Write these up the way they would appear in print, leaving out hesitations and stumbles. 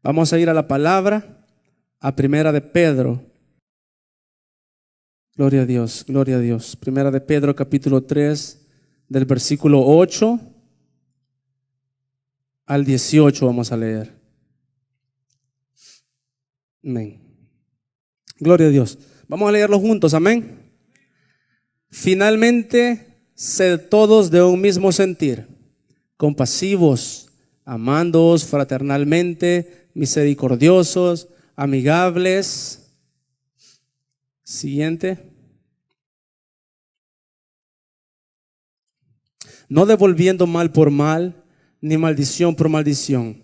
Vamos a ir a la palabra, a Primera de Pedro. Gloria a Dios, gloria a Dios. Primera de Pedro, capítulo 3, del versículo 8 al 18 vamos a leer. Amén. Gloria a Dios. Vamos a leerlo juntos, amén. Finalmente, sed todos de un mismo sentir, compasivos, amándoos fraternalmente, misericordiosos, amigables. Siguiente. No devolviendo mal por mal, ni maldición por maldición,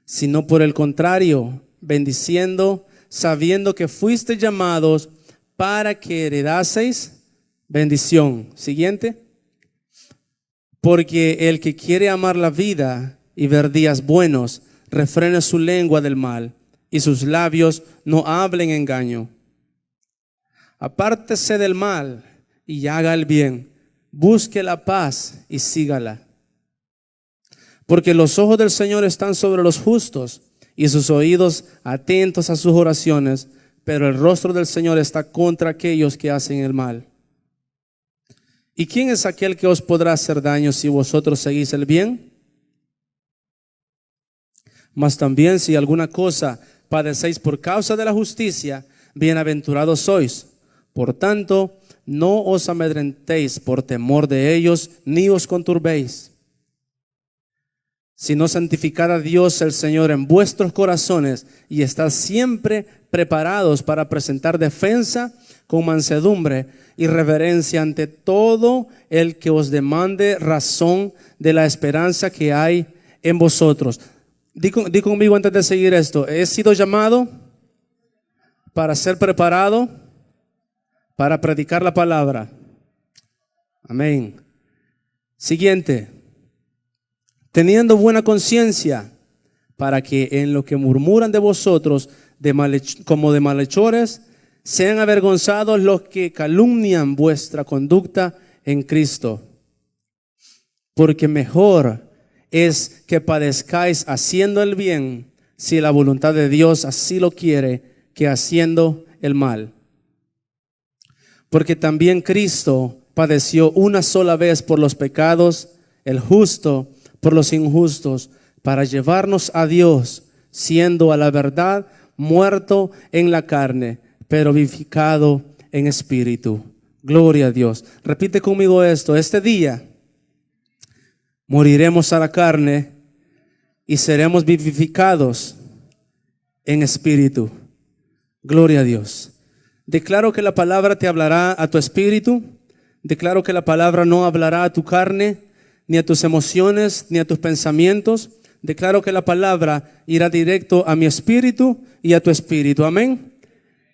sino por el contrario, bendiciendo, sabiendo que fuisteis llamados para que heredaseis bendición. Siguiente. Porque el que quiere amar la vida y ver días buenos, refrene su lengua del mal, y sus labios no hablen engaño. Apártese del mal y haga el bien, busque la paz y sígala. Porque los ojos del Señor están sobre los justos y sus oídos atentos a sus oraciones, pero el rostro del Señor está contra aquellos que hacen el mal. ¿Y quién es aquel que os podrá hacer daño si vosotros seguís el bien? Mas también si alguna cosa padecéis por causa de la justicia, bienaventurados sois. Por tanto, no os amedrentéis por temor de ellos, ni os conturbéis, sino santificad a Dios el Señor en vuestros corazones y estad siempre preparados para presentar defensa con mansedumbre y reverencia ante todo el que os demande razón de la esperanza que hay en vosotros. Di conmigo antes de seguir esto: he sido llamado para ser preparado para predicar la palabra. Amén. Siguiente. Teniendo buena conciencia, para que en lo que murmuran de vosotros como de malhechores, sean avergonzados los que calumnian vuestra conducta en Cristo. Porque mejor es que padezcáis haciendo el bien, si la voluntad de Dios así lo quiere, que haciendo el mal. Porque también Cristo padeció una sola vez por los pecados, el justo por los injustos, para llevarnos a Dios, siendo a la verdad muerto en la carne, pero vivificado en espíritu. Gloria a Dios. Repite conmigo esto: este día moriremos a la carne y seremos vivificados en espíritu. Gloria a Dios. Declaro que la palabra te hablará a tu espíritu. Declaro que la palabra no hablará a tu carne, ni a tus emociones, ni a tus pensamientos. Declaro que la palabra irá directo a mi espíritu y a tu espíritu. Amén.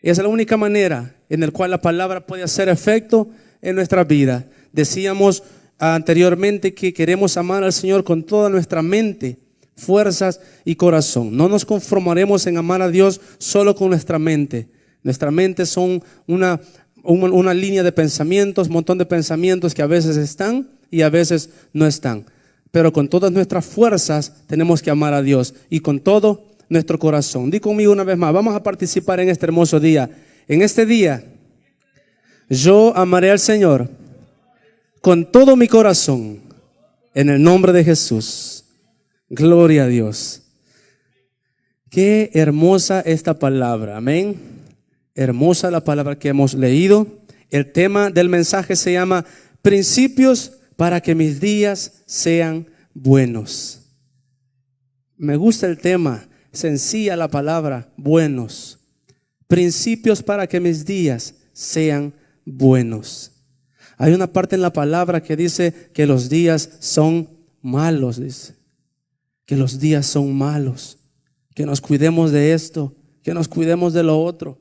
Esa es la única manera en la cual la palabra puede hacer efecto en nuestra vida. Decíamos anteriormente que queremos amar al Señor con toda nuestra mente, fuerzas y corazón. No nos conformaremos en amar a Dios solo con nuestra mente. Nuestra mente son una línea de pensamientos, un montón de pensamientos que a veces están y a veces no están. Pero con todas nuestras fuerzas tenemos que amar a Dios y con todo nuestro corazón. Di conmigo una vez más: vamos a participar en este hermoso día. En este día yo amaré al Señor con todo mi corazón, en el nombre de Jesús. Gloria a Dios. Qué hermosa esta palabra, amén. Hermosa la palabra que hemos leído. El tema del mensaje se llama Principios para que mis días sean buenos. Me gusta el tema, sencilla la palabra, buenos. Principios para que mis días sean buenos. Hay una parte en la palabra que dice que los días son malos, dice. Que los días son malos. Que nos cuidemos de esto, que nos cuidemos de lo otro.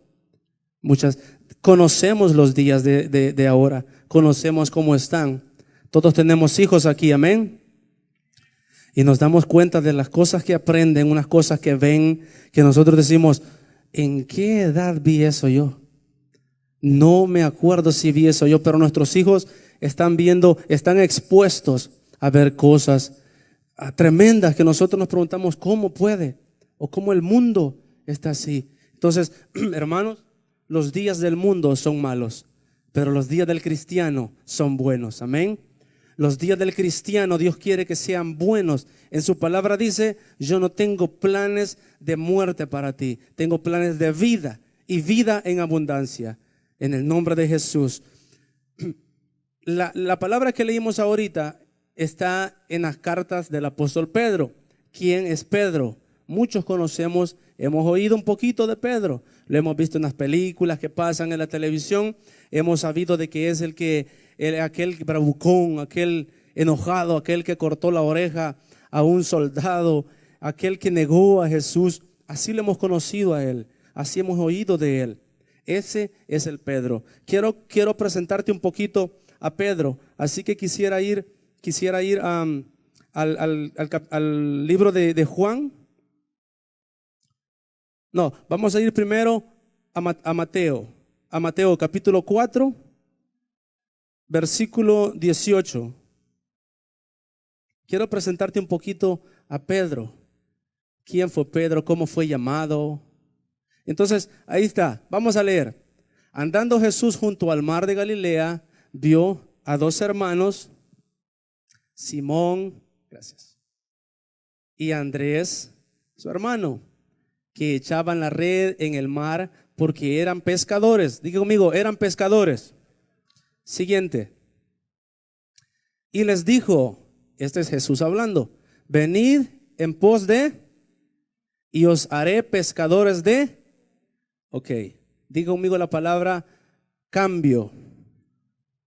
Conocemos los días de ahora, conocemos cómo están. Todos tenemos hijos aquí, amén. Y nos damos cuenta de las cosas que aprenden, unas cosas que ven, que nosotros decimos: ¿en qué edad vi eso yo? No me acuerdo si vi eso yo, pero nuestros hijos están expuestos a ver cosas tremendas que nosotros nos preguntamos: ¿cómo puede? o cómo el mundo está así. Entonces, hermanos, los días del mundo son malos, pero los días del cristiano son buenos. Amén. Los días del cristiano Dios quiere que sean buenos. En su palabra dice: yo no tengo planes de muerte para ti, tengo planes de vida y vida en abundancia. En el nombre de Jesús. La palabra que leímos ahorita está en las cartas del apóstol Pedro. ¿Quién es Pedro? Muchos conocemos, hemos oído un poquito de Pedro, lo hemos visto en las películas que pasan en la televisión, hemos sabido de que es aquel bravucón, aquel enojado, aquel que cortó la oreja a un soldado, aquel que negó a Jesús. Así lo hemos conocido a él, así hemos oído de él. Ese es el Pedro. Quiero presentarte un poquito a Pedro, así que quisiera ir al libro de Juan. No, vamos a ir primero a Mateo capítulo 4, versículo 18. Quiero presentarte un poquito a Pedro. ¿Quién fue Pedro? ¿Cómo fue llamado? Entonces, ahí está, vamos a leer. Andando Jesús junto al mar de Galilea, vio a dos hermanos, Simón, gracias, y Andrés, su hermano, que echaban la red en el mar porque eran pescadores. Diga conmigo, eran pescadores. Siguiente. Y les dijo, este es Jesús hablando: venid en pos de, y os haré pescadores de. Ok, diga conmigo la palabra cambio.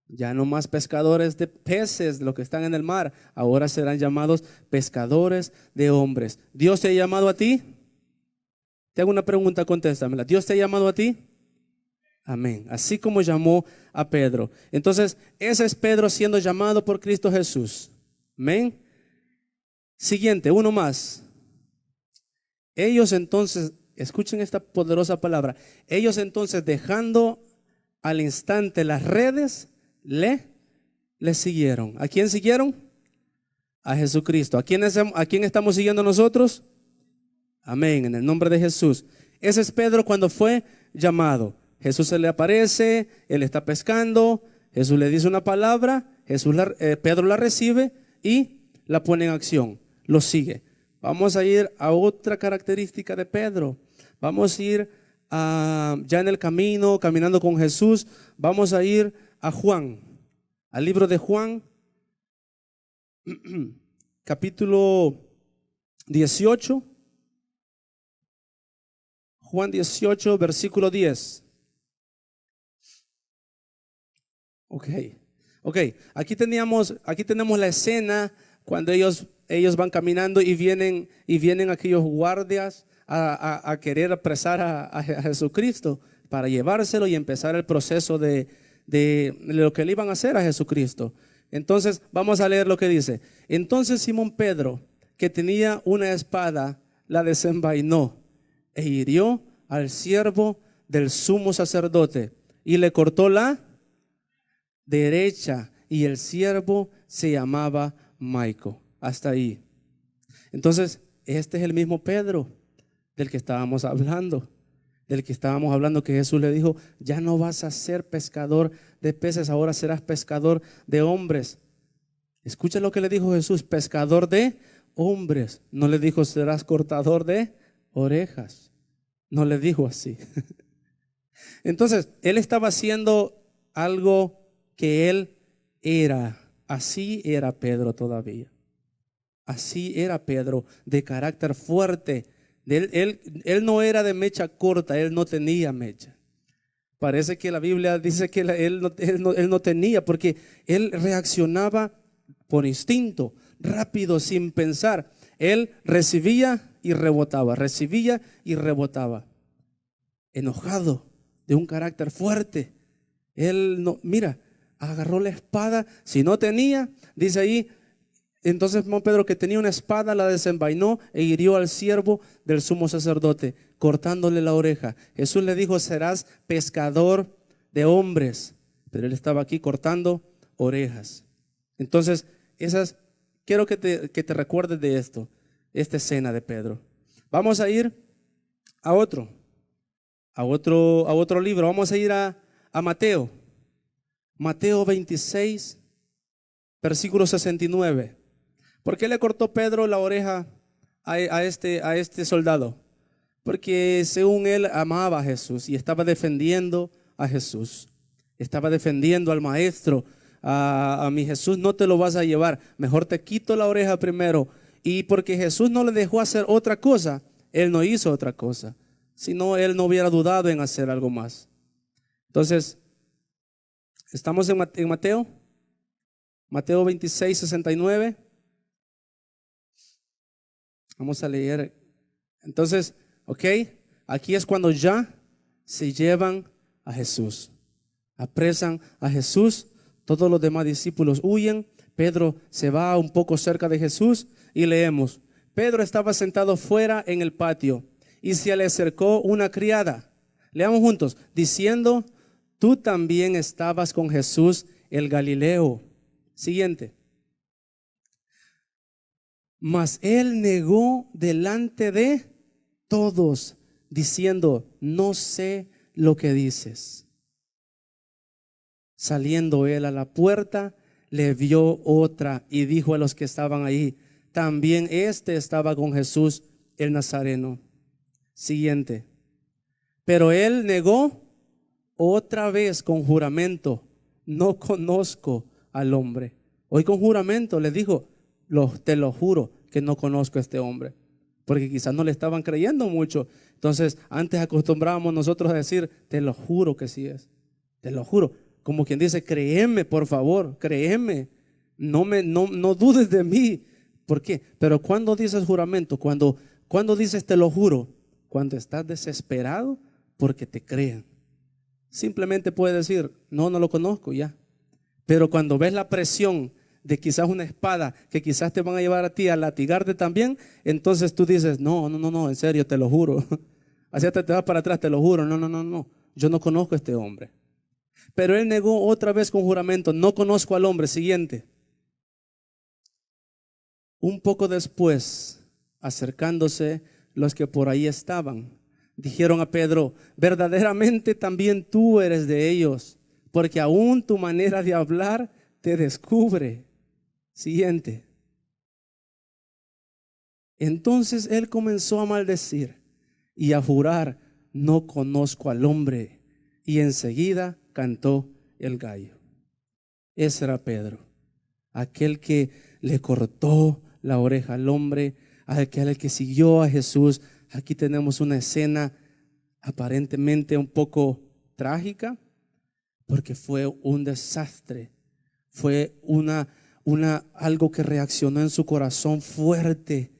Ya no más pescadores de peces, los que están en el mar, ahora serán llamados pescadores de hombres. ¿Dios te ha llamado a ti? Te hago una pregunta, contéstamela. ¿Dios te ha llamado a ti? Amén. Así como llamó a Pedro. Entonces, ese es Pedro siendo llamado por Cristo Jesús. Amén. Siguiente, uno más. Ellos entonces, escuchen esta poderosa palabra. Ellos entonces, dejando al instante las redes, le siguieron. ¿A quién siguieron? A Jesucristo. ¿A quién estamos siguiendo nosotros? Amén, en el nombre de Jesús. Ese es Pedro cuando fue llamado. Jesús se le aparece, él está pescando, Jesús le dice una palabra, Pedro la recibe y la pone en acción, lo sigue. Vamos a ir a otra característica de Pedro. Vamos a ir ya en el camino, caminando con Jesús, vamos a ir a Juan, al libro de Juan, capítulo 18. Juan 18, versículo 10. Ok. Aquí tenemos la escena cuando ellos van caminando y vienen aquellos guardias a querer apresar a Jesucristo para llevárselo y empezar el proceso de lo que le iban a hacer a Jesucristo. Entonces vamos a leer lo que dice. Entonces Simón Pedro, que tenía una espada, la desenvainó e hirió al siervo del sumo sacerdote y le cortó la derecha, y el siervo se llamaba Maico. Hasta ahí. Entonces, este es el mismo Pedro del que estábamos hablando, que Jesús le dijo: ya no vas a ser pescador de peces, ahora serás pescador de hombres. Escucha lo que le dijo Jesús: pescador de hombres. No le dijo serás cortador de orejas. No le dijo así. Entonces, él estaba haciendo algo que él era. Así era Pedro todavía. Así era Pedro, de carácter fuerte. Él no era de mecha corta, él no tenía mecha. Parece que la Biblia dice que él no tenía, porque él reaccionaba por instinto, rápido, sin pensar. Él recibía y rebotaba, enojado, de un carácter fuerte. Él no, mira, agarró la espada. Si no tenía, dice ahí, entonces Pedro, que tenía una espada, la desenvainó e hirió al siervo del sumo sacerdote, cortándole la oreja. Jesús le dijo: serás pescador de hombres. Pero él estaba aquí cortando orejas. Entonces, quiero que te recuerdes de esta escena de Pedro. Vamos a ir a otro libro. Vamos a ir a Mateo. Mateo 26, versículo 69. ¿Por qué le cortó Pedro la oreja a este soldado? Porque según él amaba a Jesús y estaba defendiendo a Jesús. Estaba defendiendo al maestro. A mi Jesús no te lo vas a llevar. Mejor te quito la oreja primero. Y porque Jesús no le dejó hacer otra cosa, él no hizo otra cosa. Si no, él no hubiera dudado en hacer algo más. Entonces, estamos en Mateo. Mateo 26, 69. Vamos a leer. Entonces, ok, aquí es cuando ya se llevan a Jesús. Apresan a Jesús. Todos los demás discípulos huyen. Pedro se va un poco cerca de Jesús y leemos. Pedro estaba sentado fuera en el patio y se le acercó una criada. Leamos juntos. Diciendo, tú también estabas con Jesús el Galileo. Siguiente. Mas él negó delante de todos, diciendo, no sé lo que dices. Saliendo él a la puerta, le vio otra y dijo a los que estaban ahí, también este estaba con Jesús el Nazareno. Siguiente. Pero él negó otra vez con juramento, no conozco al hombre. Hoy con juramento le dijo, te lo juro que no conozco a este hombre. Porque quizás no le estaban creyendo mucho. Entonces antes acostumbrábamos nosotros a decir, te lo juro que sí es. Te lo juro. Como quien dice, créeme por favor, créeme. No dudes de mí. ¿Por qué? Pero cuando dices juramento, cuando dices te lo juro, cuando estás desesperado porque te crean. Simplemente puedes decir, no lo conozco ya. Pero cuando ves la presión de quizás una espada que quizás te van a llevar a ti a latigarte también, entonces tú dices, no, en serio, te lo juro. Así te vas para atrás, te lo juro, no, yo no conozco a este hombre. Pero él negó otra vez con juramento, no conozco al hombre. Siguiente. Un poco después, acercándose los que por ahí estaban, dijeron a Pedro, verdaderamente también tú eres de ellos, porque aún tu manera de hablar te descubre. Siguiente. Entonces él comenzó a maldecir y a jurar, no conozco al hombre. Y enseguida cantó el gallo. Ese era Pedro, aquel que le cortó la oreja al hombre, aquel que siguió a Jesús. Aquí tenemos una escena aparentemente un poco trágica, porque fue un desastre, fue algo que reaccionó en su corazón fuerte,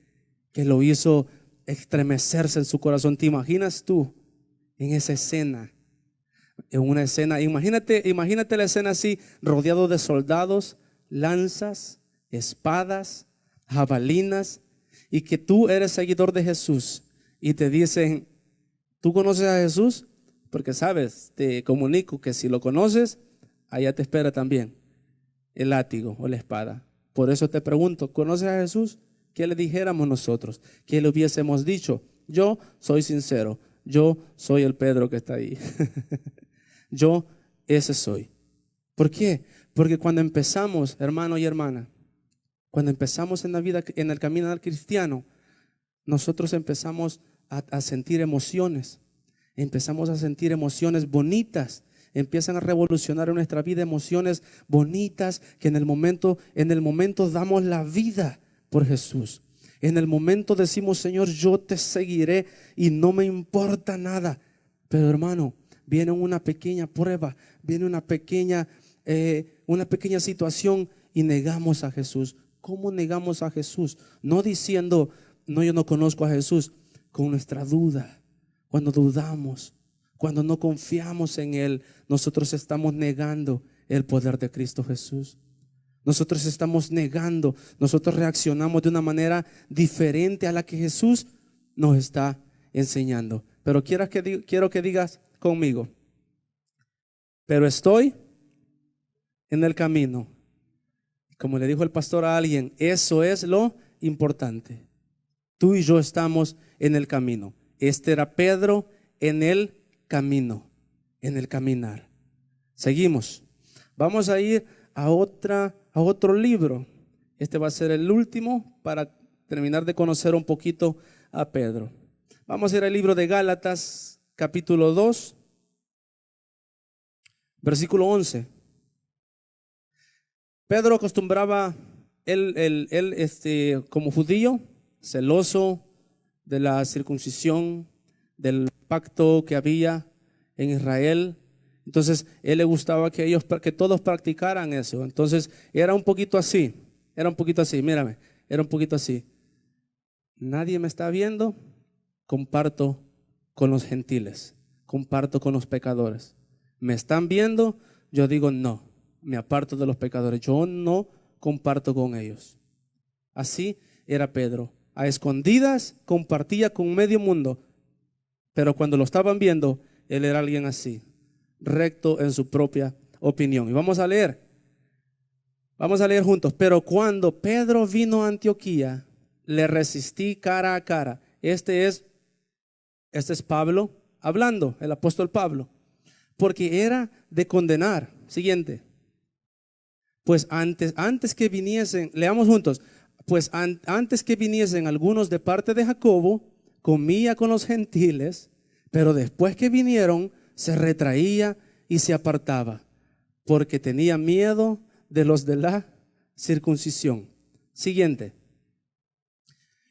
que lo hizo estremecerse en su corazón. ¿Te imaginas tú en esa escena? En una escena, imagínate la escena así, rodeado de soldados, lanzas, espadas, jabalinas, y que tú eres seguidor de Jesús y te dicen, ¿tú conoces a Jesús? Porque sabes, te comunico que si lo conoces, allá te espera también el látigo o la espada. Por eso te pregunto, ¿conoces a Jesús? ¿Qué le dijéramos nosotros? ¿Qué le hubiésemos dicho? Yo soy sincero, yo soy el Pedro que está ahí. Yo ese soy. ¿Por qué? Porque cuando empezamos, hermano y hermana, cuando empezamos en la vida, en el camino del cristiano, nosotros empezamos a sentir emociones. Empezamos a sentir emociones bonitas. Empiezan a revolucionar en nuestra vida emociones bonitas que en el momento damos la vida por Jesús. En el momento decimos, Señor, yo te seguiré y no me importa nada. Pero hermano, viene una pequeña prueba, viene una pequeña situación y negamos a Jesús. ¿Cómo negamos a Jesús? No diciendo, no, yo no conozco a Jesús, con nuestra duda. Cuando dudamos, cuando no confiamos en Él, nosotros estamos negando el poder de Cristo Jesús. Nosotros estamos negando, nosotros reaccionamos de una manera diferente a la que Jesús nos está enseñando. Pero quiero que digas conmigo, pero estoy en el camino. Como le dijo el pastor a alguien, eso es lo importante. Tú y yo estamos en el camino. Este era Pedro en el camino, en el caminar. Seguimos. Vamos a ir a otro libro. Este va a ser el último para terminar de conocer un poquito a Pedro. Vamos a ir al libro de Gálatas, capítulo 2, versículo 11. Pedro acostumbraba, él como judío, celoso de la circuncisión, del pacto que había en Israel. Entonces, él le gustaba que todos practicaran eso. Entonces, era un poquito así, mírame, era un poquito así. Nadie me está viendo, comparto con los gentiles, comparto con los pecadores. Me están viendo, yo digo no, me aparto de los pecadores, yo no comparto con ellos. Así era Pedro, a escondidas compartía con medio mundo, pero cuando lo estaban viendo, él era alguien así, recto en su propia opinión. Y vamos a leer juntos. Pero cuando Pedro vino a Antioquía, le resistí cara a cara. Este es Pablo hablando, el apóstol Pablo, porque era de condenar. Siguiente. Pues antes que viniesen, leamos juntos. Pues antes que viniesen algunos de parte de Jacobo, comía con los gentiles, pero después que vinieron, se retraía y se apartaba, porque tenía miedo de los de la circuncisión. Siguiente.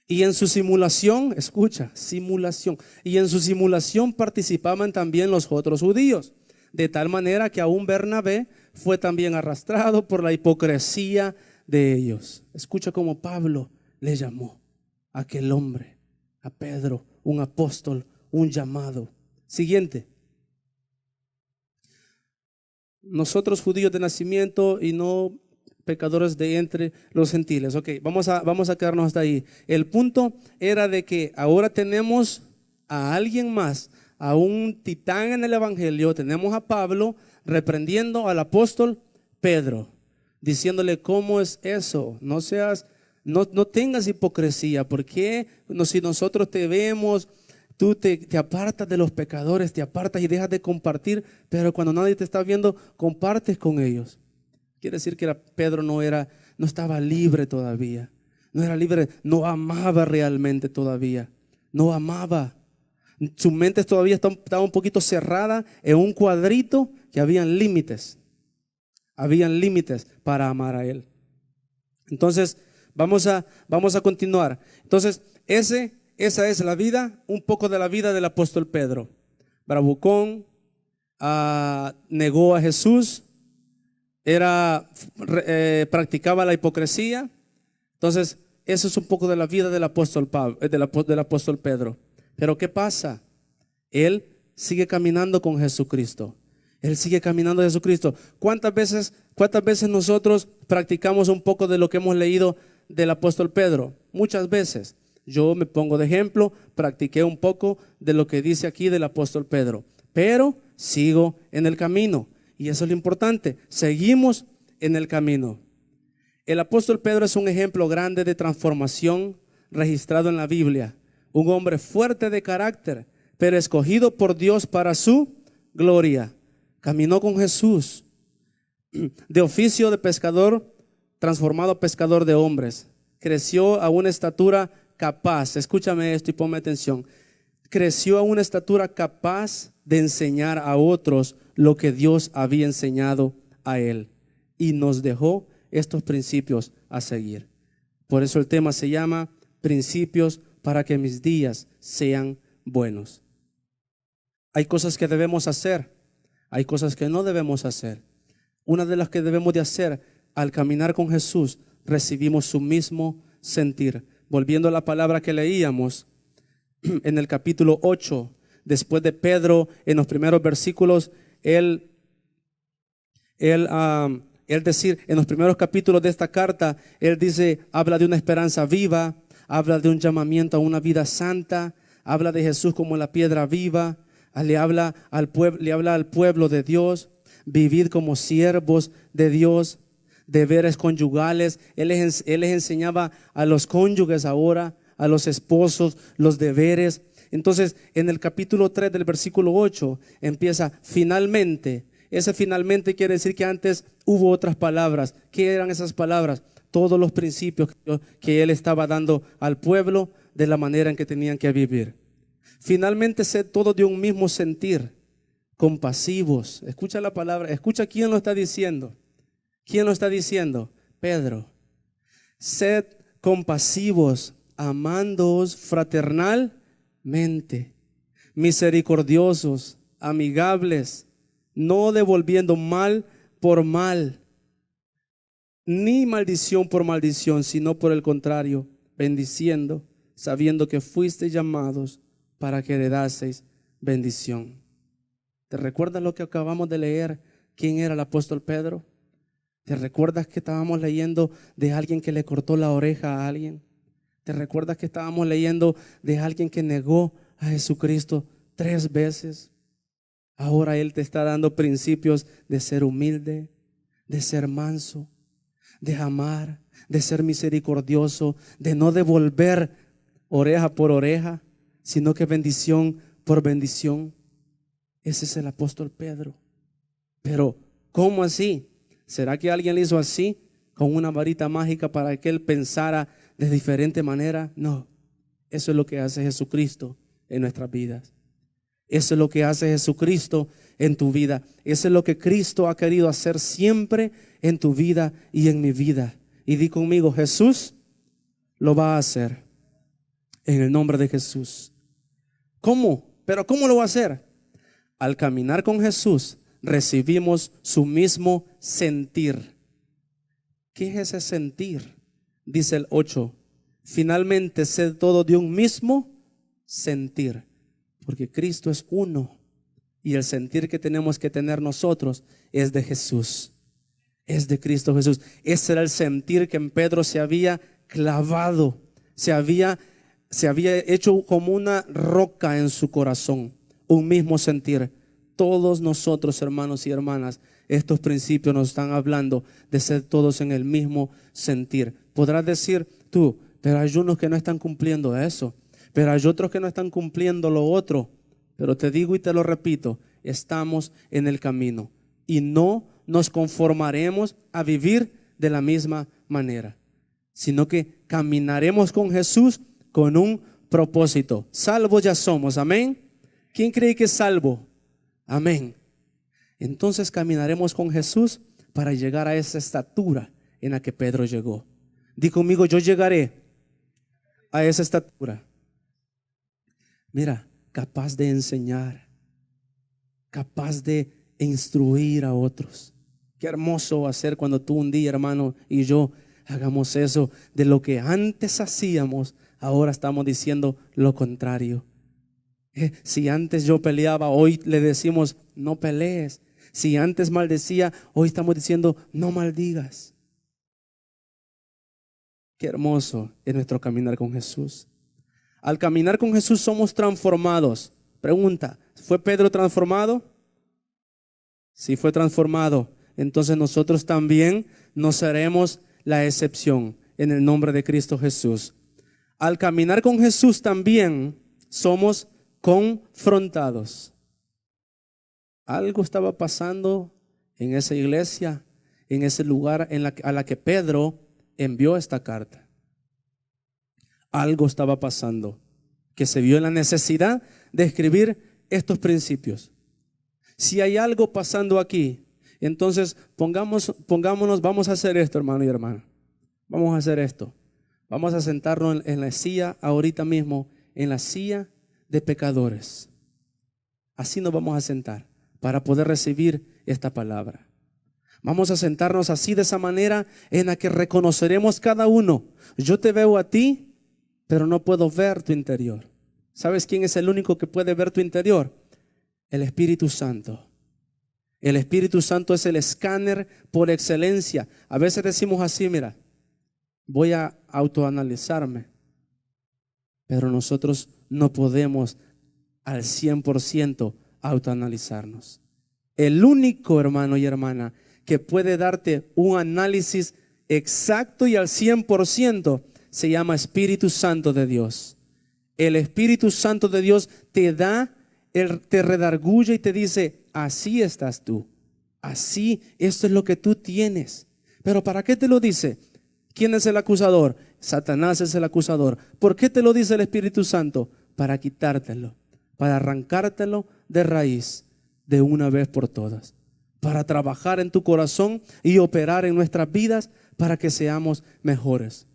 Y en su simulación, escucha, simulación. Y en su simulación participaban también los otros judíos, de tal manera que aún Bernabé fue también arrastrado por la hipocresía de ellos. Escucha cómo Pablo le llamó a aquel hombre, a Pedro, un apóstol, un llamado. Siguiente. Nosotros judíos de nacimiento y no pecadores de entre los gentiles. Ok, vamos a quedarnos hasta ahí. El punto era de que ahora tenemos a alguien más, a un titán en el evangelio. Tenemos a Pablo reprendiendo al apóstol Pedro, diciéndole cómo es eso, no tengas hipocresía, porque si nosotros te vemos, tú te apartas de los pecadores, te apartas y dejas de compartir, pero cuando nadie te está viendo, compartes con ellos. Quiere decir que Pedro no estaba libre todavía, no era libre, no amaba realmente todavía, no amaba. Su mente todavía estaba un poquito cerrada en un cuadrito que habían límites para amar a él. Entonces vamos a continuar. Entonces esa es la vida, un poco de la vida del apóstol Pedro. Bravucón, negó a Jesús, practicaba la hipocresía. Entonces eso es un poco de la vida del apóstol Pedro. Pero ¿qué pasa? Él sigue caminando con Jesucristo. Él sigue caminando con Jesucristo. ¿Cuántas veces nosotros practicamos un poco de lo que hemos leído del apóstol Pedro? Muchas veces. Yo me pongo de ejemplo, practiqué un poco de lo que dice aquí del apóstol Pedro, pero sigo en el camino. Y eso es lo importante, seguimos en el camino. El apóstol Pedro es un ejemplo grande de transformación registrado en la Biblia. Un hombre fuerte de carácter, pero escogido por Dios para su gloria. Caminó con Jesús, de oficio de pescador, transformado a pescador de hombres. Creció a una estatura capaz, escúchame esto y ponme atención. Creció a una estatura capaz de enseñar a otros lo que Dios había enseñado a él. Y nos dejó estos principios a seguir. Por eso el tema se llama Principios para que mis días sean buenos. Hay cosas que debemos hacer, hay cosas que no debemos hacer. Una de las que debemos de hacer al caminar con Jesús, recibimos su mismo sentir. Volviendo a la palabra que leíamos en el capítulo 8, después de Pedro, en los primeros versículos, él decir, en los primeros capítulos de esta carta, él dice, habla de una esperanza viva, habla de un llamamiento a una vida santa, habla de Jesús como la piedra viva, le habla al pueblo de Dios, vivir como siervos de Dios, deberes conyugales. Él les enseñaba a los cónyuges ahora a los esposos, los deberes. Entonces, en el capítulo 3 del versículo 8 empieza finalmente. Ese finalmente quiere decir que antes hubo otras palabras. ¿Qué eran esas palabras? Todos los principios que él estaba dando al pueblo de la manera en que tenían que vivir. Finalmente, sed todos de un mismo sentir, compasivos. Escucha la palabra, escucha quién lo está diciendo. ¿Quién lo está diciendo? Pedro. Sed compasivos, amándoos fraternalmente, misericordiosos, amigables, no devolviendo mal por mal, ni maldición por maldición, sino por el contrario, bendiciendo, sabiendo que fuisteis llamados para que heredaseis bendición. ¿Te recuerdas lo que acabamos de leer? ¿Quién era el apóstol Pedro? ¿Te recuerdas que estábamos leyendo de alguien que le cortó la oreja a alguien? ¿Te recuerdas que estábamos leyendo de alguien que negó a Jesucristo 3 veces? Ahora Él te está dando principios de ser humilde, de ser manso, de amar, de ser misericordioso, de no devolver oreja por oreja, sino que bendición por bendición. Ese es el apóstol Pedro. Pero, ¿cómo así? ¿Será que alguien le hizo así, con una varita mágica para que él pensara de diferente manera? No, eso es lo que hace Jesucristo en nuestras vidas. Eso es lo que hace Jesucristo en tu vida. Eso es lo que Cristo ha querido hacer siempre en tu vida y en mi vida. Y di conmigo, Jesús lo va a hacer en el nombre de Jesús. ¿Cómo? ¿Pero cómo lo va a hacer? Al caminar con Jesús recibimos su mismo sentir. ¿Qué es ese sentir? Dice el 8. Finalmente, sed todo de un mismo sentir, porque Cristo es uno y el sentir que tenemos que tener nosotros es de Jesús, es de Cristo Jesús. Ese era el sentir que en Pedro se había clavado, se había hecho como una roca en su corazón, un mismo sentir. Todos nosotros, hermanos y hermanas, estos principios nos están hablando de ser todos en el mismo sentir. Podrás decir tú, pero hay unos que no están cumpliendo eso, pero hay otros que no están cumpliendo lo otro. Pero te digo y te lo repito, estamos en el camino y no nos conformaremos a vivir de la misma manera, sino que caminaremos con Jesús con un propósito. Salvos ya somos, amén. ¿Quién cree que es salvo? Amén. Entonces caminaremos con Jesús para llegar a esa estatura en la que Pedro llegó. Di conmigo, yo llegaré a esa estatura. Mira, capaz de enseñar, capaz de instruir a otros. Qué hermoso va a ser cuando tú un día, hermano, y yo hagamos eso. De lo que antes hacíamos, ahora estamos diciendo lo contrario. Si antes yo peleaba, hoy le decimos no pelees. Si antes maldecía, hoy estamos diciendo no maldigas. Qué hermoso es nuestro caminar con Jesús. Al caminar con Jesús somos transformados. Pregunta, ¿fue Pedro transformado? Sí, fue transformado. Entonces nosotros también no seremos la excepción en el nombre de Cristo Jesús. Al caminar con Jesús también somos confrontados. Algo estaba pasando en esa iglesia, en ese lugar a la que Pedro envió esta carta. Algo estaba pasando que se vio en la necesidad de escribir estos principios. Si hay algo pasando aquí, entonces pongámonos, vamos a hacer esto, hermano y hermana. Vamos a hacer esto. Vamos a sentarnos en la silla ahorita mismo, en la silla de pecadores. Así nos vamos a sentar para poder recibir esta palabra. Vamos a sentarnos así, de esa manera en la que reconoceremos cada uno. Yo te veo a ti, pero no puedo ver tu interior. ¿Sabes quién es el único que puede ver tu interior? El Espíritu Santo. El Espíritu Santo es el escáner por excelencia. A veces decimos así, mira, voy a autoanalizarme, pero nosotros no podemos al 100% autoanalizarnos. El único, hermano y hermana, que puede darte un análisis exacto y al 100% se llama Espíritu Santo de Dios. El Espíritu Santo de Dios te da, te redarguye y te dice, así estás tú. Así, esto es lo que tú tienes. Pero ¿para qué te lo dice? ¿Quién es el acusador? Satanás es el acusador. ¿Por qué te lo dice el Espíritu Santo? Para quitártelo, para arrancártelo de raíz de una vez por todas, para trabajar en tu corazón y operar en nuestras vidas para que seamos mejores.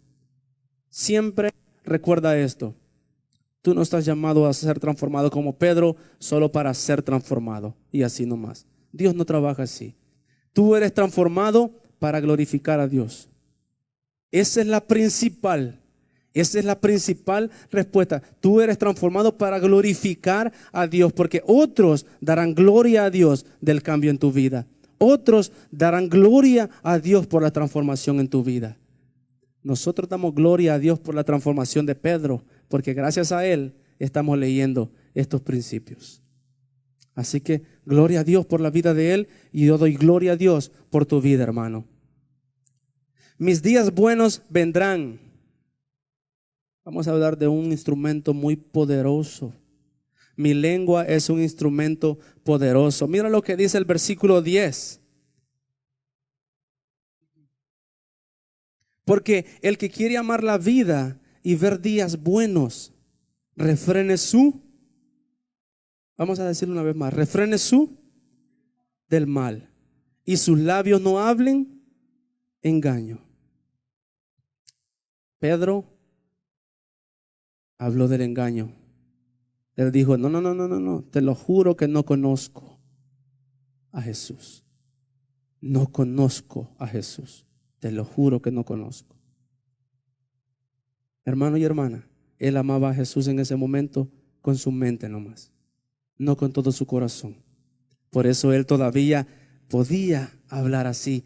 Siempre recuerda esto: tú no estás llamado a ser transformado como Pedro solo para ser transformado y así nomás. Dios no trabaja así. Tú eres transformado para glorificar a Dios. Esa es la principal respuesta. Tú eres transformado para glorificar a Dios, porque otros darán gloria a Dios del cambio en tu vida. Otros darán gloria a Dios por la transformación en tu vida. Nosotros damos gloria a Dios por la transformación de Pedro, porque gracias a él estamos leyendo estos principios. Así que gloria a Dios por la vida de él, y yo doy gloria a Dios por tu vida, hermano. Mis días buenos vendrán. Vamos a hablar de un instrumento muy poderoso. Mi lengua es un instrumento poderoso. Mira lo que dice el versículo 10. Porque el que quiere amar la vida y ver días buenos, refrene su, vamos a decirlo una vez más, refrene su del mal, y sus labios no hablen engaño. Pedro habló del engaño. Él dijo, no, te lo juro que no conozco a Jesús. No conozco a Jesús. Te lo juro que no conozco. Hermano y hermana, él amaba a Jesús en ese momento con su mente nomás, no con todo su corazón. Por eso él todavía podía hablar así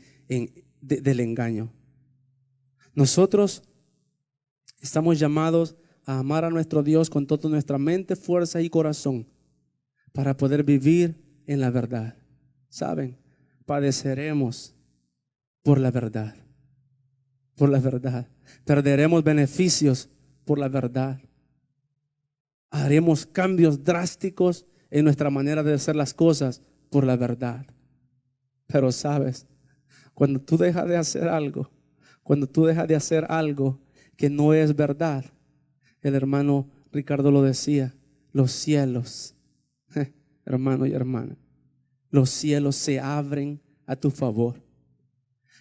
del engaño. Nosotros estamos llamados a amar a nuestro Dios con toda nuestra mente, fuerza y corazón para poder vivir en la verdad. ¿Saben? Padeceremos por la verdad. Por la verdad. Perderemos beneficios por la verdad. Haremos cambios drásticos en nuestra manera de hacer las cosas por la verdad. Pero sabes, cuando tú dejas de hacer algo, que no es verdad, el hermano Ricardo lo decía, los cielos, hermano y hermana, los cielos se abren a tu favor.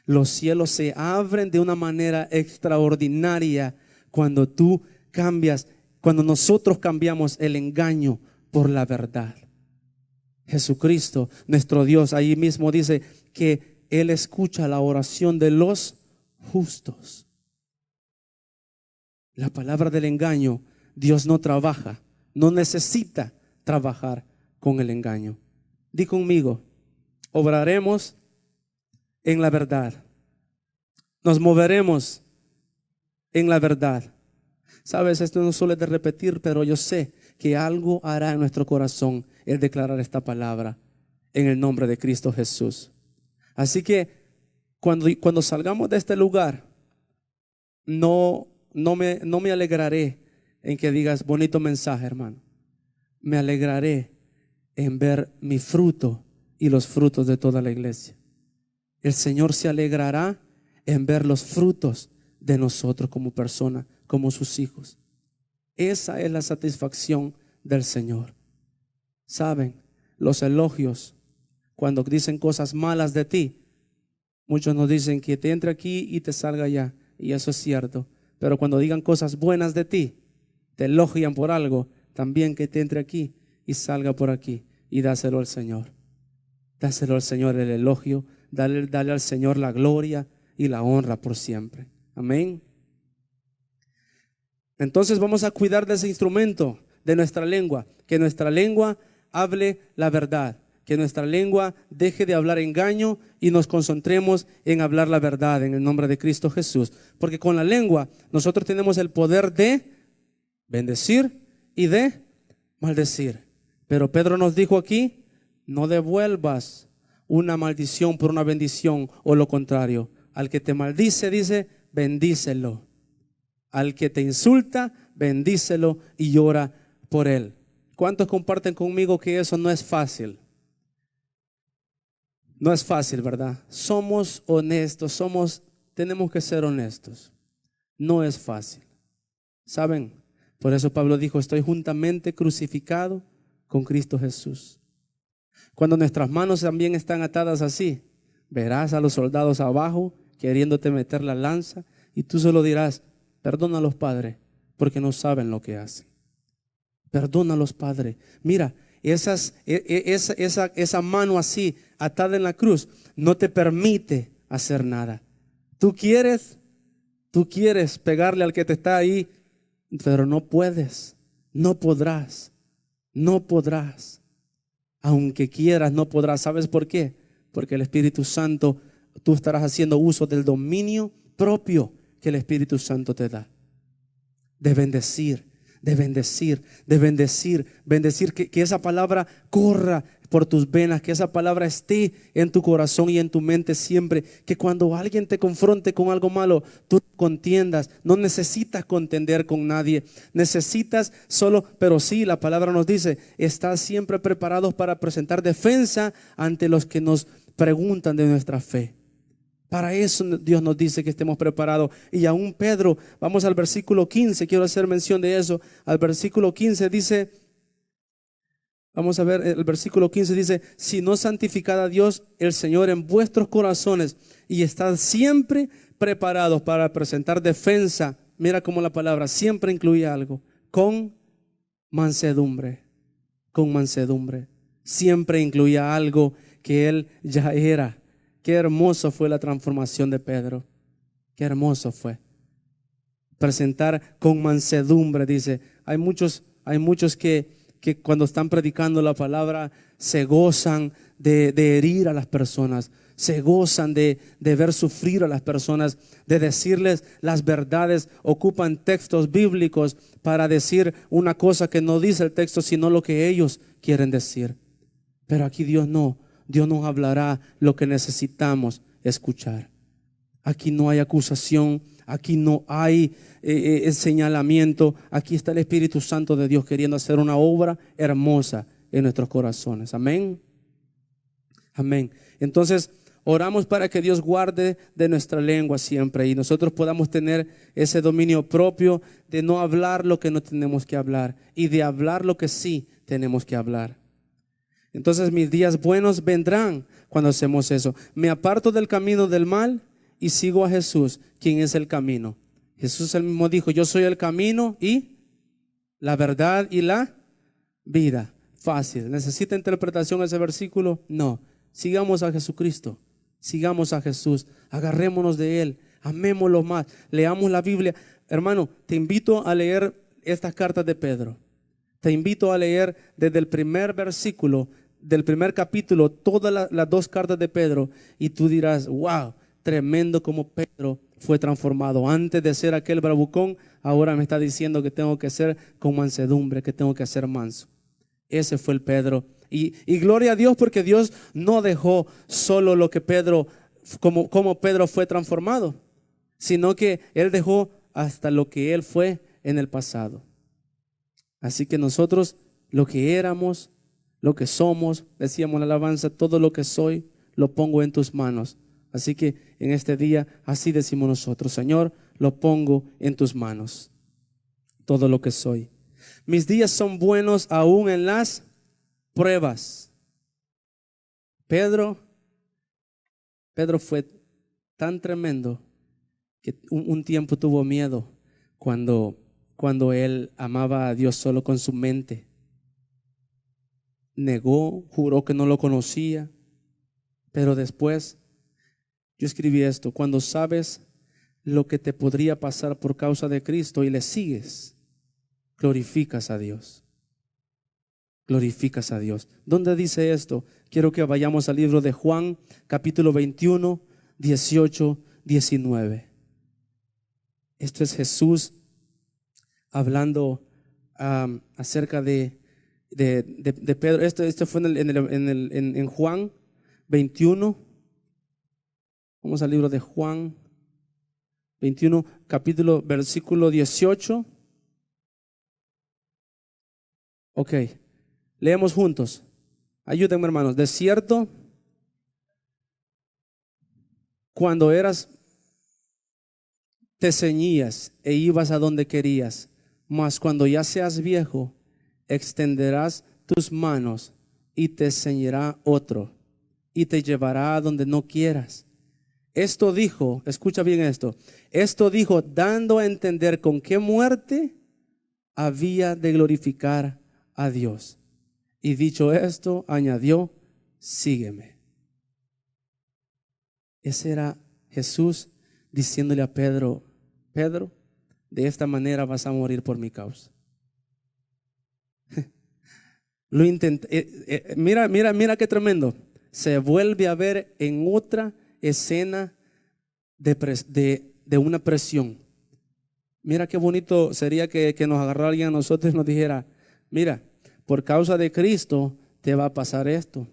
Los cielos se abren de una manera extraordinaria cuando tú cambias, cuando nosotros cambiamos el engaño por la verdad. Jesucristo, nuestro Dios, ahí mismo dice que Él escucha la oración de los justos. La palabra del engaño, Dios no trabaja, no necesita trabajar con el engaño. Di conmigo, obraremos en la verdad. Nos moveremos en la verdad. Sabes, esto no suele de repetir, pero yo sé que algo hará en nuestro corazón el declarar esta palabra en el nombre de Cristo Jesús. Así que cuando salgamos de este lugar, no me alegraré en que digas bonito mensaje, hermano. Me alegraré en ver mi fruto y los frutos de toda la iglesia. El Señor se alegrará en ver los frutos de nosotros como personas, como sus hijos. Esa es la satisfacción del Señor. Saben, los elogios, cuando dicen cosas malas de ti, muchos nos dicen que te entre aquí y te salga allá, y eso es cierto. Pero cuando digan cosas buenas de ti, te elogian por algo, también que te entre aquí y salga por aquí, y dáselo al Señor. Dáselo al Señor el elogio, dale al Señor la gloria y la honra por siempre. Amén. Entonces vamos a cuidar de ese instrumento, de nuestra lengua, que nuestra lengua hable la verdad, que nuestra lengua deje de hablar engaño y nos concentremos en hablar la verdad en el nombre de Cristo Jesús. Porque con la lengua nosotros tenemos el poder de bendecir y de maldecir. Pero Pedro nos dijo aquí, no devuelvas una maldición por una bendición o lo contrario. Al que te maldice, dice, bendícelo. Al que te insulta, bendícelo y ora por él. ¿Cuántos comparten conmigo que eso no es fácil? No es fácil, ¿verdad? Somos honestos, tenemos que ser honestos. No es fácil. ¿Saben? Por eso Pablo dijo, estoy juntamente crucificado con Cristo Jesús. Cuando nuestras manos también están atadas así, verás a los soldados abajo queriéndote meter la lanza y tú solo dirás, perdónalos, Padre, porque no saben lo que hacen. Perdónalos, Padre. Mira, esa mano así atada en la cruz no te permite hacer nada. Tú quieres pegarle al que te está ahí, pero no puedes, no podrás. Aunque quieras, no podrás. ¿Sabes por qué? Porque el Espíritu Santo, tú estarás haciendo uso del dominio propio que el Espíritu Santo te da. De bendecir, que esa palabra corra por tus venas, que esa palabra esté en tu corazón y en tu mente siempre, que cuando alguien te confronte con algo malo, tú contiendas. No necesitas contender con nadie, necesitas solo, pero sí, la palabra nos dice, estar siempre preparados para presentar defensa ante los que nos preguntan de nuestra fe. Para eso Dios nos dice que estemos preparados. Y aún Pedro, vamos al versículo 15, quiero hacer mención de eso. Al versículo 15 dice, vamos a ver, el versículo 15 dice, si no santificad a Dios el Señor en vuestros corazones y estad siempre preparados para presentar defensa. Mira cómo la palabra siempre incluye algo, con mansedumbre, siempre incluía algo que él ya era. Qué hermoso fue la transformación de Pedro. Qué hermoso fue. Presentar con mansedumbre, dice. Hay muchos que cuando están predicando la palabra se gozan de herir a las personas. Se gozan de ver sufrir a las personas, de decirles las verdades. Ocupan textos bíblicos para decir una cosa que no dice el texto, sino lo que ellos quieren decir. Pero aquí Dios no. Dios nos hablará lo que necesitamos escuchar. Aquí no hay acusación, aquí no hay señalamiento. Aquí está el Espíritu Santo de Dios queriendo hacer una obra hermosa en nuestros corazones. Amén. Amén. Entonces, oramos para que Dios guarde de nuestra lengua siempre y nosotros podamos tener ese dominio propio de no hablar lo que no tenemos que hablar y de hablar lo que sí tenemos que hablar. Entonces mis días buenos vendrán cuando hacemos eso. Me aparto del camino del mal y sigo a Jesús, quien es el camino. Jesús él mismo dijo, yo soy el camino y la verdad y la vida. Fácil. ¿Necesita interpretación ese versículo? No. Sigamos a Jesucristo. Sigamos a Jesús. Agarrémonos de Él. Amémoslo más. Leamos la Biblia. Hermano, te invito a leer estas cartas de Pedro. Te invito a leer desde el primer versículo del primer capítulo todas las dos cartas de Pedro y tú dirás, wow, tremendo como Pedro fue transformado. Antes de ser aquel bravucón, ahora me está diciendo que tengo que ser con mansedumbre, que tengo que ser manso. Ese fue el Pedro. Y gloria a Dios porque Dios no dejó solo lo que Pedro, como Pedro fue transformado, sino que Él dejó hasta lo que Él fue en el pasado. Así que nosotros, lo que éramos, lo que somos, decíamos en la alabanza, todo lo que soy, lo pongo en tus manos. Así que en este día, así decimos nosotros, Señor, lo pongo en tus manos, todo lo que soy. Mis días son buenos aún en las pruebas. Pedro fue tan tremendo que un tiempo tuvo miedo cuando él amaba a Dios solo con su mente. Negó, juró que no lo conocía, pero después yo escribí esto: cuando sabes lo que te podría pasar por causa de Cristo y le sigues, glorificas a Dios. Glorificas a Dios. ¿Dónde dice esto? Quiero que vayamos al libro de Juan, capítulo 21, 18, 19. Esto es Jesús hablando acerca de Pedro. Esto fue en Juan 21. Vamos al libro de Juan 21, capítulo, versículo 18. Ok, leemos juntos. Ayúdenme, hermanos. De cierto, cuando te ceñías e ibas a donde querías, mas cuando ya seas viejo, extenderás tus manos y te ceñirá otro y te llevará a donde no quieras. Esto dijo, escucha bien esto dijo dando a entender con qué muerte había de glorificar a Dios. Y dicho esto, añadió, sígueme. Ese era Jesús diciéndole a Pedro, Pedro, de esta manera vas a morir por mi causa. Lo intenté, mira qué tremendo. Se vuelve a ver en otra escena de una presión. Mira qué bonito sería que nos agarrara alguien a nosotros y nos dijera, mira, por causa de Cristo te va a pasar esto.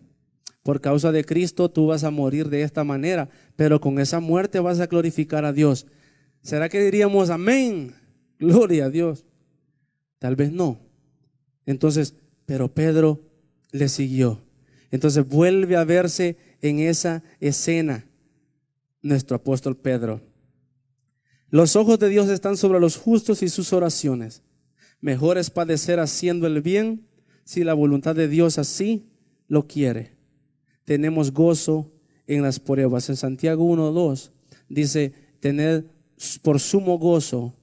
Por causa de Cristo tú vas a morir de esta manera, pero con esa muerte vas a glorificar a Dios. ¿Será que diríamos amén? Gloria a Dios. Tal vez no. Entonces, pero Pedro le siguió. Entonces vuelve a verse en esa escena nuestro apóstol Pedro. Los ojos de Dios están sobre los justos y sus oraciones. Mejor es padecer haciendo el bien, si la voluntad de Dios así lo quiere. Tenemos gozo en las pruebas. En Santiago 1:2 dice, tener por sumo gozo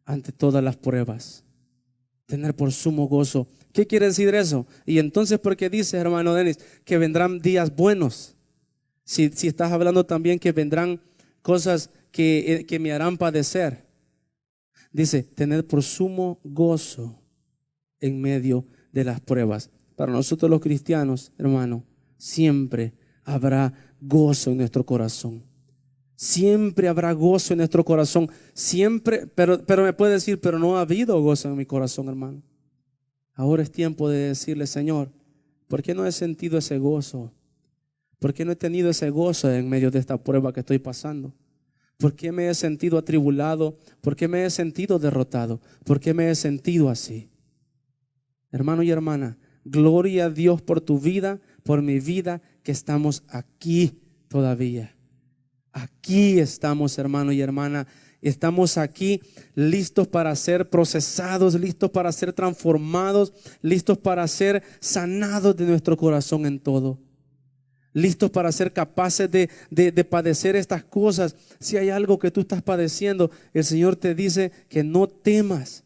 ante todas las pruebas. Tener por sumo gozo. ¿Qué quiere decir eso? Y entonces, ¿por qué dice, hermano Denis, que vendrán días buenos? Si estás hablando también que vendrán cosas que me harán padecer. Dice, tener por sumo gozo en medio de las pruebas. Para nosotros los cristianos, hermano, siempre habrá gozo en nuestro corazón. Siempre habrá gozo en nuestro corazón. Siempre, pero me puede decir, pero no ha habido gozo en mi corazón, hermano. Ahora es tiempo de decirle, Señor, ¿por qué no he sentido ese gozo? ¿Por qué no he tenido ese gozo en medio de esta prueba que estoy pasando? ¿Por qué me he sentido atribulado? ¿Por qué me he sentido derrotado? ¿Por qué me he sentido así? Hermano y hermana, gloria a Dios por tu vida, por mi vida, que estamos aquí todavía. Aquí estamos, hermano y hermana. Estamos aquí listos para ser procesados, listos para ser transformados, listos para ser sanados de nuestro corazón en todo. Listos para ser capaces de padecer estas cosas. Si hay algo que tú estás padeciendo, el Señor te dice que no temas,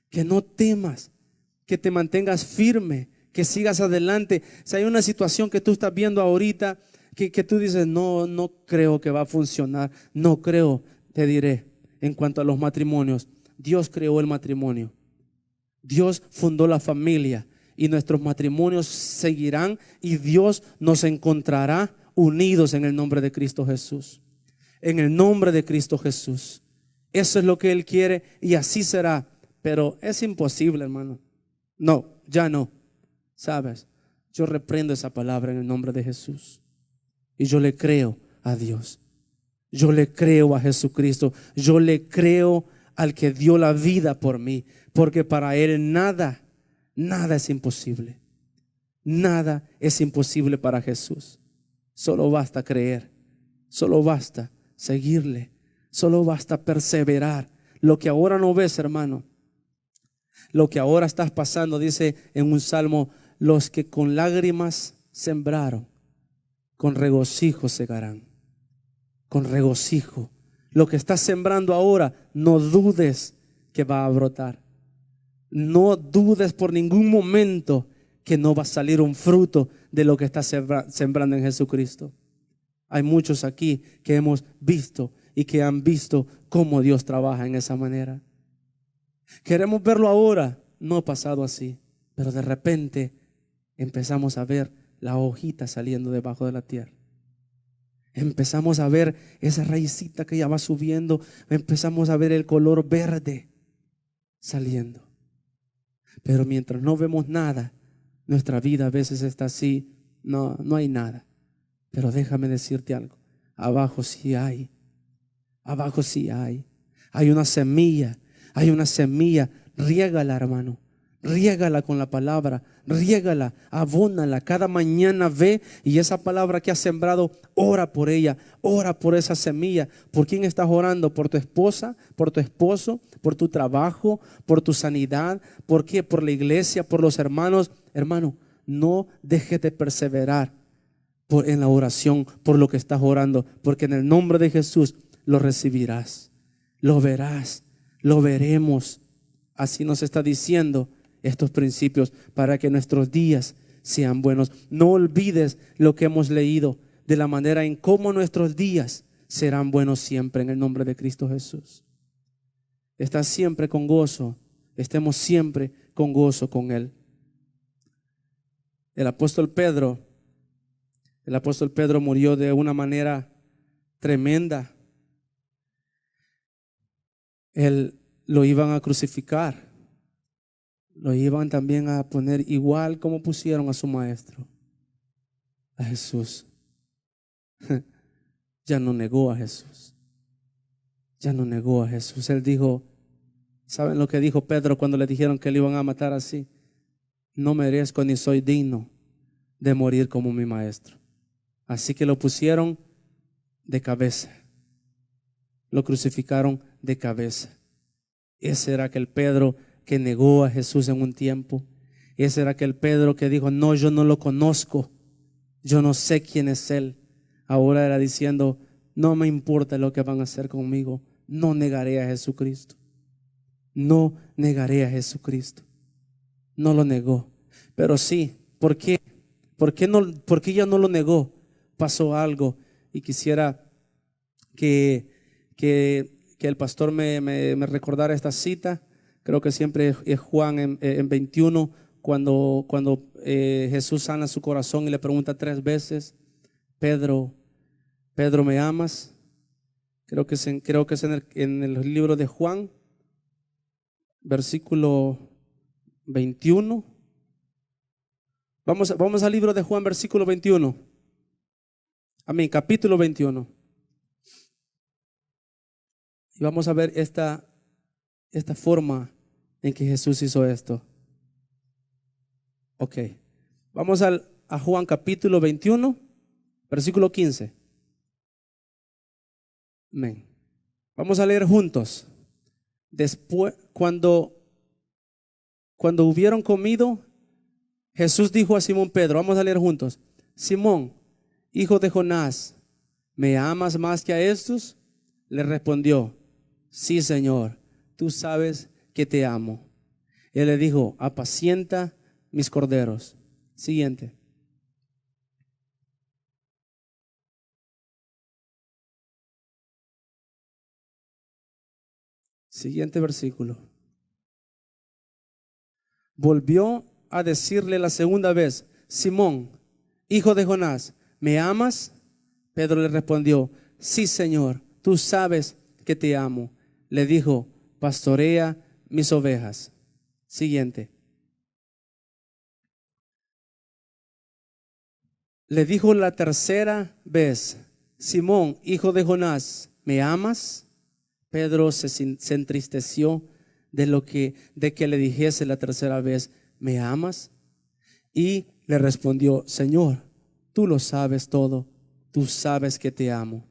que te mantengas firme, que sigas adelante. Si hay una situación que tú estás viendo ahorita, que tú dices, no creo que va a funcionar, no creo, te diré, en cuanto a los matrimonios, Dios creó el matrimonio, Dios fundó la familia y nuestros matrimonios seguirán y Dios nos encontrará unidos en el nombre de Cristo Jesús, en el nombre de Cristo Jesús. Eso es lo que Él quiere y así será, pero es imposible, hermano. No, ya no, ¿sabes? Yo reprendo esa palabra en el nombre de Jesús. Y yo le creo a Dios. Yo le creo a Jesucristo. Yo le creo al que dio la vida por mí. Porque para Él nada es imposible. Nada es imposible para Jesús. Solo basta creer. Solo basta seguirle. Solo basta perseverar. Lo que ahora no ves, hermano, lo que ahora estás pasando, dice en un salmo, los que con lágrimas sembraron, con regocijo segarán. Con regocijo. Lo que estás sembrando ahora, no dudes que va a brotar. No dudes por ningún momento que no va a salir un fruto de lo que estás sembrando en Jesucristo. Hay muchos aquí que hemos visto y que han visto cómo Dios trabaja en esa manera. Queremos verlo ahora, no ha pasado así, pero de repente empezamos a ver la hojita saliendo debajo de la tierra. Empezamos a ver esa raicita que ya va subiendo. Empezamos a ver el color verde saliendo. Pero mientras no vemos nada, nuestra vida a veces está así. No hay nada. Pero déjame decirte algo. Abajo sí hay. Abajo sí hay. Hay una semilla, hay una semilla. Riégala, hermano. Riégala con la palabra, riégala, abónala. Cada mañana ve y esa palabra que has sembrado, ora por ella, ora por esa semilla. ¿Por quién estás orando? ¿Por tu esposa? ¿Por tu esposo? ¿Por tu trabajo? ¿Por tu sanidad? ¿Por qué? ¿Por la iglesia? ¿Por los hermanos? Hermano, no dejes de perseverar en la oración por lo que estás orando, porque en el nombre de Jesús lo recibirás, lo verás, lo veremos. Así nos está diciendo estos principios para que nuestros días sean buenos. No olvides lo que hemos leído de la manera en cómo nuestros días serán buenos siempre en el nombre de Cristo Jesús. Estás siempre con gozo, estemos siempre con gozo con Él. El apóstol Pedro murió de una manera tremenda. Él lo iban a crucificar. Lo iban también a poner igual como pusieron a su maestro, a Jesús. Ya no negó a Jesús. Ya no negó a Jesús. Él dijo, ¿saben lo que dijo Pedro cuando le dijeron que le iban a matar así? No merezco ni soy digno de morir como mi maestro. Así que lo pusieron de cabeza. Lo crucificaron de cabeza. Ese era aquel Pedro que negó a Jesús en un tiempo. Ese era aquel Pedro que dijo, no, yo no lo conozco, yo no sé quién es Él. Ahora era diciendo, no me importa lo que van a hacer conmigo, no negaré a Jesucristo. No negaré a Jesucristo. No lo negó. Pero sí, ¿por qué? ¿Por qué ya no lo negó? Pasó algo y quisiera que el pastor me recordara esta cita. Creo que siempre es Juan en 21, cuando Jesús sana su corazón y le pregunta 3 veces, Pedro, ¿me amas? Creo que es en el libro de Juan, versículo 21. Vamos al libro de Juan, versículo 21. Amén, capítulo 21. Y vamos a ver esta forma en que Jesús hizo esto. Ok, vamos a Juan capítulo 21, versículo 15. Amén. Vamos a leer juntos. Después, cuando hubieron comido, Jesús dijo a Simón Pedro, vamos a leer juntos, Simón, hijo de Jonás, ¿me amas más que a estos? Le respondió, sí, Señor, tú sabes que te amo. Él le dijo, apacienta mis corderos. Siguiente. Siguiente versículo. Volvió a decirle la segunda vez, Simón, hijo de Jonás, ¿me amas? Pedro le respondió, sí, Señor, tú sabes que te amo. Le dijo, pastorea mis ovejas. Siguiente. Le dijo la tercera vez, Simón, hijo de Jonás, ¿me amas? Pedro se entristeció de que le dijese la tercera vez, ¿me amas? Y le respondió, Señor, tú lo sabes todo, tú sabes que te amo.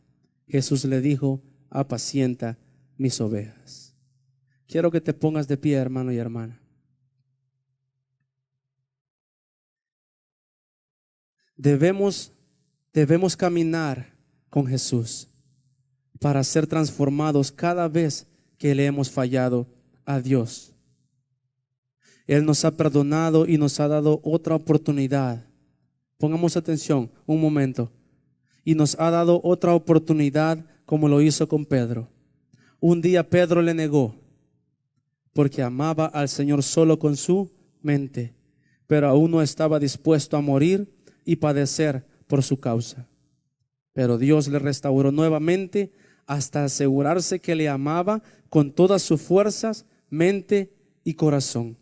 Jesús le dijo, apacienta mis ovejas. Quiero que te pongas de pie, hermano y hermana. Debemos caminar con Jesús para ser transformados cada vez que le hemos fallado a Dios. Él nos ha perdonado y nos ha dado otra oportunidad. Pongamos atención un momento. Y nos ha dado otra oportunidad como lo hizo con Pedro. Un día Pedro le negó porque amaba al Señor solo con su mente, pero aún no estaba dispuesto a morir y padecer por su causa. Pero Dios le restauró nuevamente hasta asegurarse que le amaba con todas sus fuerzas, mente y corazón.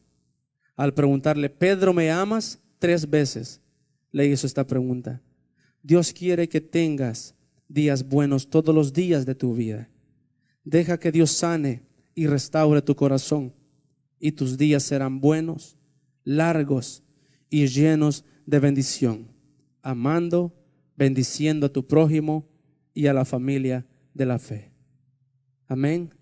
Al preguntarle, Pedro, ¿me amas? 3 veces le hizo esta pregunta. Dios quiere que tengas días buenos todos los días de tu vida. Deja que Dios sane y restaure tu corazón, y tus días serán buenos, largos y llenos de bendición, amando, bendiciendo a tu prójimo y a la familia de la fe. Amén.